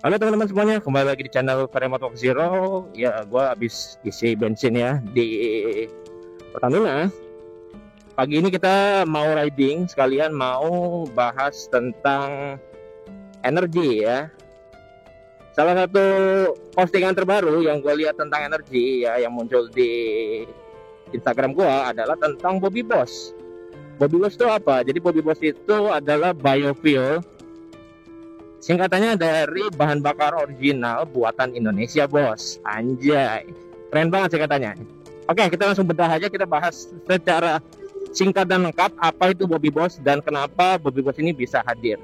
Halo teman-teman semuanya, kembali lagi di channel Varemat Walk Zero. Ya, gue habis isi bensin ya di Pertamina. Pagi ini kita mau riding, sekalian mau bahas tentang energi ya. Salah satu postingan terbaru yang gue lihat tentang energi ya, yang muncul di Instagram gue adalah tentang Bobby Boss. Bobby Boss itu apa? Jadi Bobby Boss itu adalah biofuel. Singkatannya dari bahan bakar original buatan Indonesia, bos. Anjay. Keren banget singkatannya. Oke, kita langsung bedah aja, kita bahas secara singkat dan lengkap apa itu Bobby Boss dan kenapa Bobby Boss ini bisa hadir.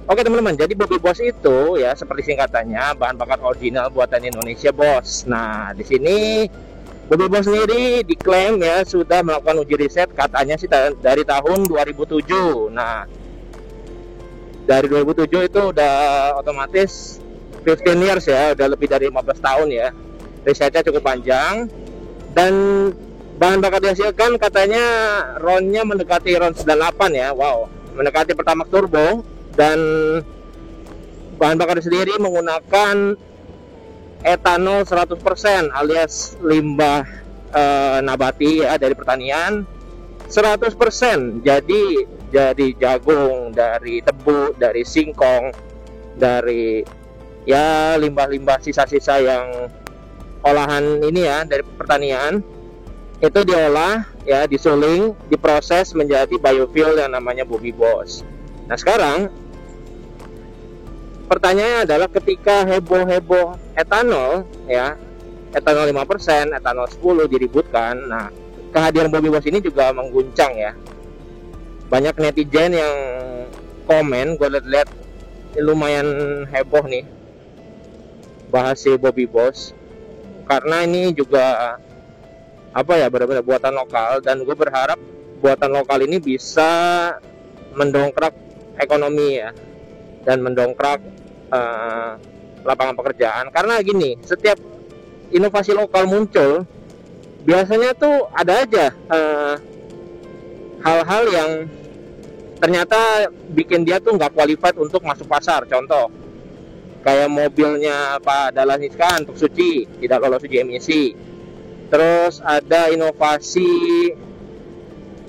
Oke teman-teman, jadi Bobby Boss itu ya seperti singkatannya bahan bakar original buatan Indonesia, bos. Nah, di sini Bobby Boss sendiri diklaim ya sudah melakukan uji riset, katanya sih dari tahun 2007. Nah, dari 2007 itu udah otomatis 15 years ya, udah lebih dari 15 tahun ya. Risetnya cukup panjang dan bahan bakar dihasilkan katanya RON-nya mendekati RON 98 ya. Wow, mendekati Pertamax Turbo, dan bahan bakar sendiri menggunakan etanol 100% alias limbah nabati ya dari pertanian 100%. Jadi jagung, dari tebu, dari singkong, dari ya limbah-limbah sisa-sisa yang olahan ini ya dari pertanian, itu diolah ya, disuling, diproses menjadi biofuel yang namanya Bobby Boss. Nah, sekarang pertanyaannya adalah ketika heboh-heboh etanol ya, etanol 5%, etanol 10 diributkan. Nah, kehadiran Bobby Boss ini juga mengguncang ya. Banyak netizen yang komen, gue lihat lumayan heboh nih bahas si Bobby Boss, karena ini juga apa ya, benar-benar buatan lokal, dan gue berharap buatan lokal ini bisa mendongkrak ekonomi ya, dan mendongkrak lapangan pekerjaan. Karena gini, setiap inovasi lokal muncul biasanya tuh ada aja hal-hal yang ternyata bikin dia tuh nggak qualified untuk masuk pasar. Contoh kayak mobilnya Pak Dahlan Iskan untuk suci, tidak lolos uji emisi. Terus ada inovasi,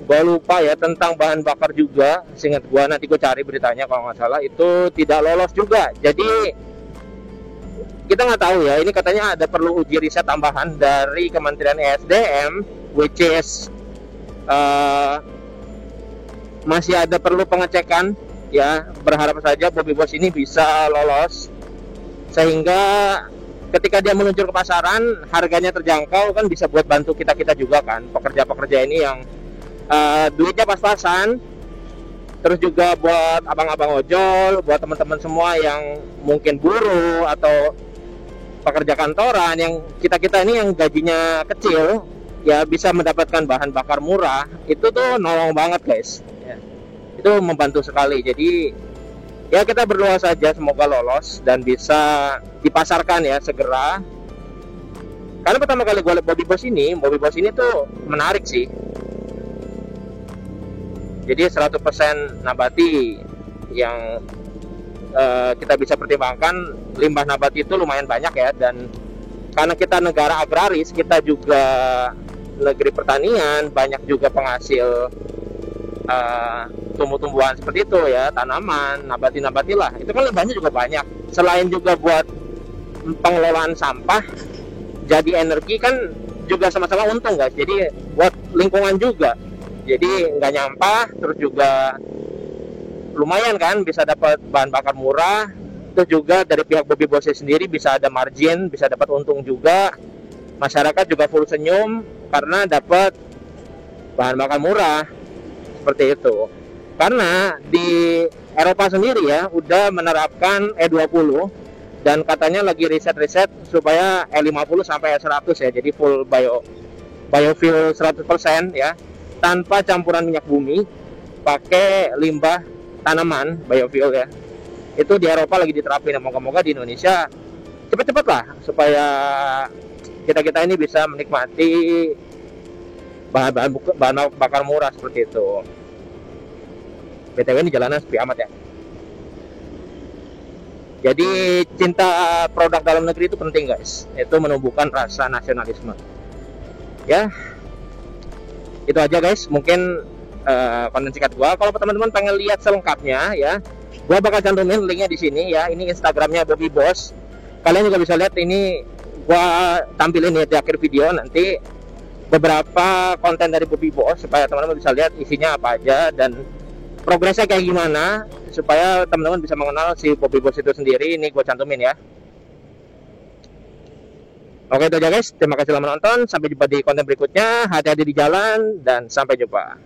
gue lupa ya, tentang bahan bakar juga, seingat gue, nanti gue cari beritanya kalau nggak salah, itu tidak lolos juga. Jadi kita nggak tahu ya, ini katanya ada perlu uji riset tambahan dari Kementerian ESDM, which is masih ada perlu pengecekan ya. Berharap saja Bobby Boss ini bisa lolos, sehingga ketika dia meluncur ke pasaran harganya terjangkau, kan bisa buat bantu kita juga kan, pekerja-pekerja ini yang duitnya pas-pasan. Terus juga buat abang-abang ojol, buat teman-teman semua yang mungkin buruh atau pekerja kantoran, yang kita ini yang gajinya kecil ya, bisa mendapatkan bahan bakar murah. Itu tuh nolong banget guys ya. Itu membantu sekali. Jadi ya kita berdoa saja semoga lolos dan bisa dipasarkan ya segera. Karena pertama kali gue lihat Bobby Boss ini tuh menarik sih. Jadi 100% nabati yang kita bisa pertimbangkan. Limbah nabati itu lumayan banyak ya, dan karena kita negara agraris, kita juga negeri pertanian, banyak juga penghasil tumbuh-tumbuhan seperti itu ya, tanaman, nabati-nabati lah. Itu kan limbahnya juga banyak. Selain juga buat pengelolaan sampah, jadi energi kan juga sama-sama untung guys. Jadi buat lingkungan juga. Jadi nggak nyampah, terus juga lumayan kan, bisa dapat bahan bakar murah. Terus juga dari pihak Bobby Boss sendiri bisa ada margin, bisa dapat untung juga. Masyarakat juga full senyum karena dapat bahan bakar murah seperti itu. Karena di Eropa sendiri ya udah menerapkan E20, dan katanya lagi riset-riset supaya E50 sampai E100 ya, jadi full biofuel 100% ya, tanpa campuran minyak bumi, pakai limbah tanaman biofuel ya. Itu di Eropa lagi diterapin. Moga-moga di Indonesia cepet-cepet lah, supaya kita ini bisa menikmati bahan bakar murah seperti itu. BTW ini jalanan sepi amat ya. Jadi cinta produk dalam negeri itu penting guys, itu menumbuhkan rasa nasionalisme. Ya, itu aja guys, mungkin konten singkat gua. Kalau teman-teman pengen lihat selengkapnya ya, gua bakal cantumin linknya di sini ya. Ini Instagramnya Bobby Boss. Kalian juga bisa lihat ini, gua tampilin ya di akhir video nanti beberapa konten dari Bobby Boss supaya teman-teman bisa lihat isinya apa aja dan progresnya kayak gimana, supaya teman-teman bisa mengenal si Bobby Boss itu sendiri. Ini gue cantumin ya. Oke, itu aja guys, terima kasih telah menonton, sampai jumpa di konten berikutnya. Hati-hati di jalan dan sampai jumpa.